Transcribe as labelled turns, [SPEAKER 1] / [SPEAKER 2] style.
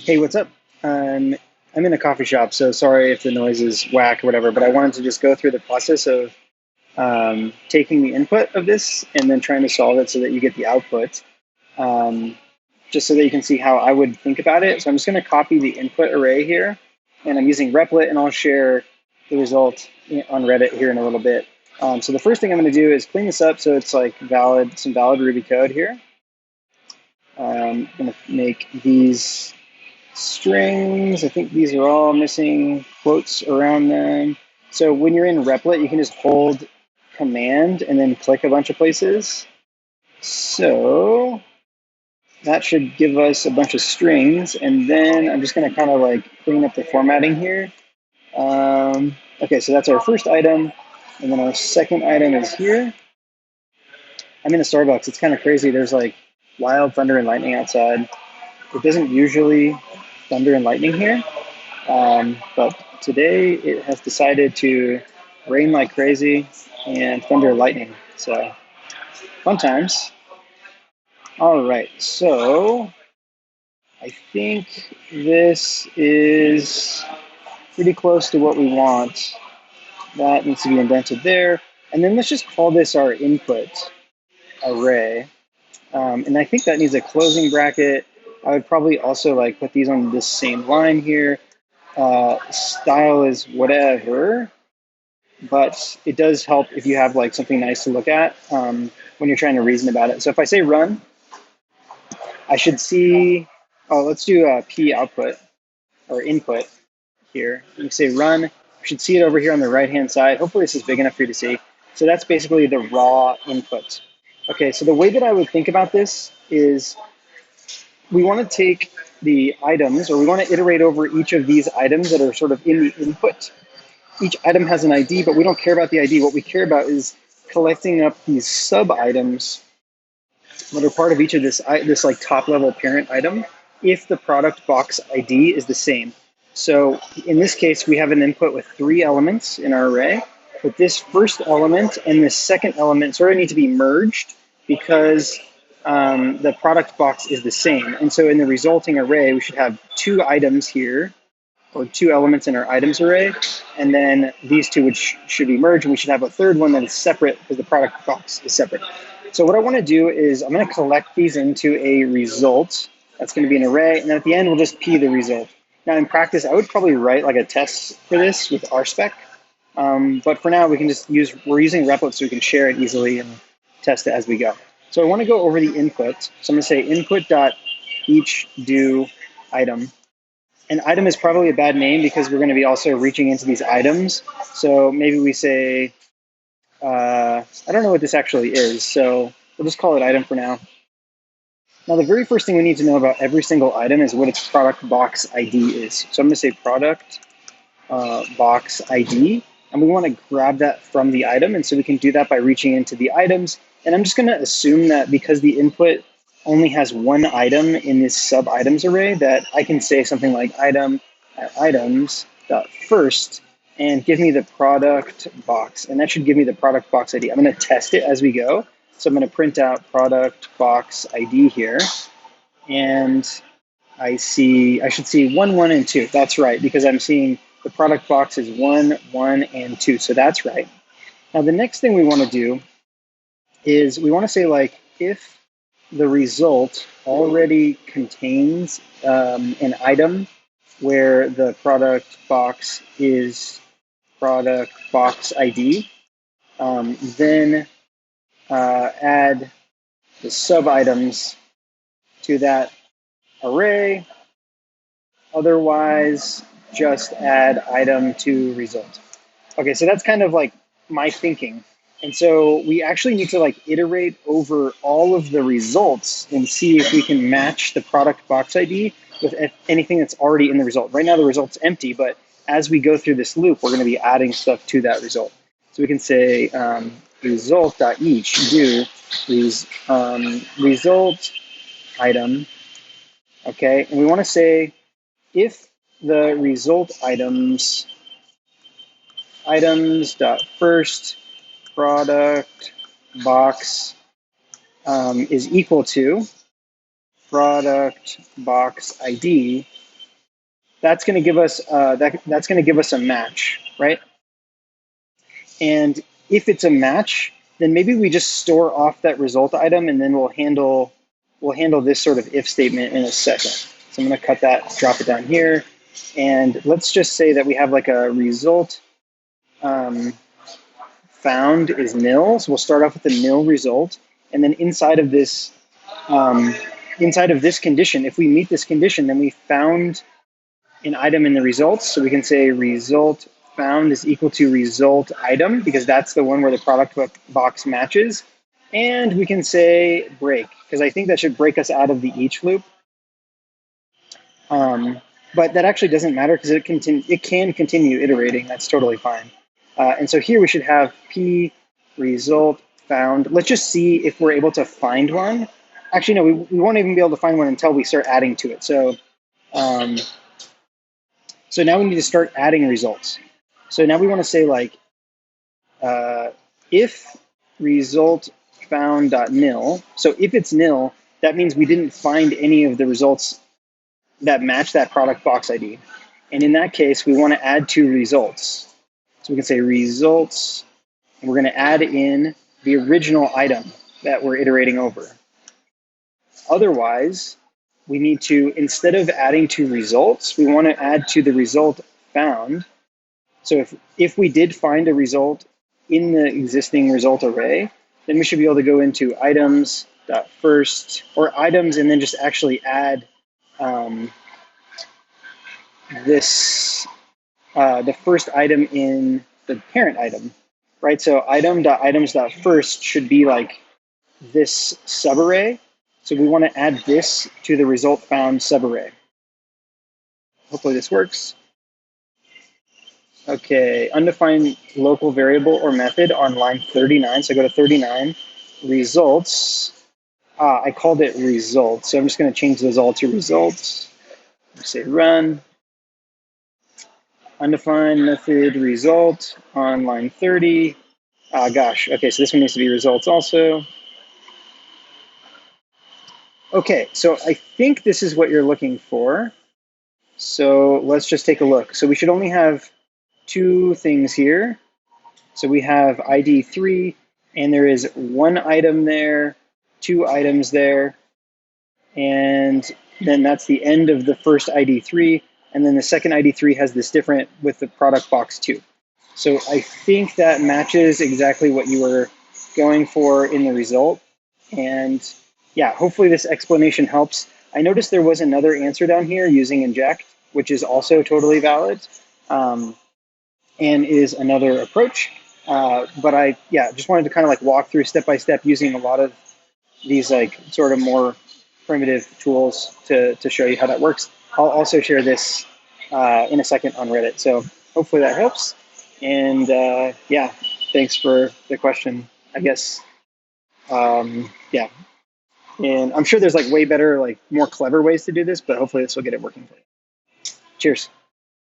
[SPEAKER 1] Hey, what's up? I'm in a coffee shop, so sorry if the noise is whack or whatever, but I wanted to just go through the process of taking the input of this and then trying to solve it so that you get the output, um, just so that you can see how I would think about it. So I'm just going to copy the input array here, and I'm using Replit, and I'll share the result on Reddit here in a little bit. So the first thing I'm going to do is clean this up so it's like valid, some valid Ruby code here. I'm going to make these strings. I think these are all missing quotes around them. So when you're in Replit, you can just hold Command and then click a bunch of places. So that should give us a bunch of strings. And then I'm just going to kind of like clean up the formatting here. Okay, so that's our first item. And then our second item is here. I'm in a Starbucks. It's kind of crazy. There's like wild thunder and lightning outside. It doesn't usually thunder and lightning here. But today it has decided to rain like crazy and thunder and lightning. So fun times. All right, so I think this is pretty close to what we want. That needs to be indented there. And then let's just call this our input array. And I think that needs a closing bracket. I would probably also like put these on this same line here. Style is whatever. But it does help if you have like something nice to look at when you're trying to reason about it. So if I say run, I should see, oh, let's do a p output or input here. You say run, you should see it over here on the right-hand side. Hopefully this is big enough for you to see. So that's basically the raw input. Okay, so the way that I would think about this is we want to take the items, or we want to iterate over each of these items that are sort of in the input. Each item has an ID, but we don't care about the ID. What we care about is collecting up these sub items that are part of each of this like top level parent item if the product box ID is the same. So in this case, we have an input with 3 elements in our array, but this first element and this second element sort of need to be merged because the product box is the same. And so in the resulting array, we should have 2 items here, or 2 elements in our items array, and then these two should be merged, and we should have a third one that is separate because the product box is separate. So what I want to do is I'm going to collect these into a result. That's going to be an array, and then at the end we'll just p the result. Now in practice, I would probably write like a test for this with RSpec, but for now we can just we're using Replit so we can share it easily and test it as we go. So I want to go over the input. So I'm going to say input dot each do item. An item is probably a bad name because we're going to be also reaching into these items. So maybe we say, I don't know what this actually is, so we'll just call it item for now. Now, the very first thing we need to know about every single item is what its product box ID is. So I'm going to say product box ID, and we want to grab that from the item. And so we can do that by reaching into the items. And I'm just going to assume that because the input only has one item in this sub items array, that I can say something like item at items dot first and give me the product box. And that should give me the product box ID. I'm going to test it as we go. So I'm going to print out product box ID here. And I should see 1, 1, and 2. That's right, because I'm seeing the product box is 1, 1, and 2. So that's right. Now the next thing we want to do is we want to say like if the result already contains an item where the product box is product box ID, then add the sub items to that array. Otherwise, just add item to result. Okay, so that's kind of like my thinking. And so we actually need to like iterate over all of the results and see if we can match the product box ID with anything that's already in the result. Right now the result's empty, but as we go through this loop, we're going to be adding stuff to that result. So we can say result.each do result item, okay? And we want to say if the result items dot first product box is equal to product box ID, that's going to give us that's going to give us a match, right? And if it's a match, then maybe we just store off that result item, and then we'll handle this sort of if statement in a second. So I'm going to cut that, drop it down here, and let's just say that we have like a result found is nil. So we'll start off with a nil result, and then inside of this condition, if we meet this condition, then we found an item in the results. So we can say result found is equal to result item, because that's the one where the product box matches. And we can say break, because I think that should break us out of the each loop. But that actually doesn't matter, because it can continue iterating. That's totally fine. And so here we should have p result found. Let's just see if we're able to find one. Actually, no, we won't even be able to find one until we start adding to it. So now we need to start adding results. So now we want to say like if result found nil. So if it's nil, that means we didn't find any of the results that match that product box ID. And in that case, we want to add two results. So we can say results, and we're going to add in the original item that we're iterating over. Otherwise, we need to, instead of adding to results, we want to add to the result found. So if we did find a result in the existing result array, then we should be able to go into items.first, or items, and then just actually add the first item in the parent item, right? So item.items.first should be like this subarray. So we want to add this to the result found subarray. Hopefully this works. Okay, undefined local variable or method on line 39. So go to 39, results. I called it results. So I'm just going to change those all to results. Say run. Undefined method result on line 30. Gosh, okay, so this one needs to be results also. Okay, so I think this is what you're looking for. So let's just take a look. So we should only have two things here. So we have ID 3, and there is one item there, two items there, and then that's the end of the first ID 3, and then the second ID 3 has this different with the product box 2. So I think that matches exactly what you were going for in the result. And yeah, hopefully this explanation helps. I noticed there was another answer down here using inject, which is also totally valid and is another approach. But I just wanted to kind of like walk through step by step using a lot of these like sort of more primitive tools to show you how that works. I'll also share this in a second on Reddit. So hopefully that helps. And yeah, thanks for the question, I guess. Yeah. And I'm sure there's like way better, like more clever ways to do this, but hopefully this will get it working for you. Cheers.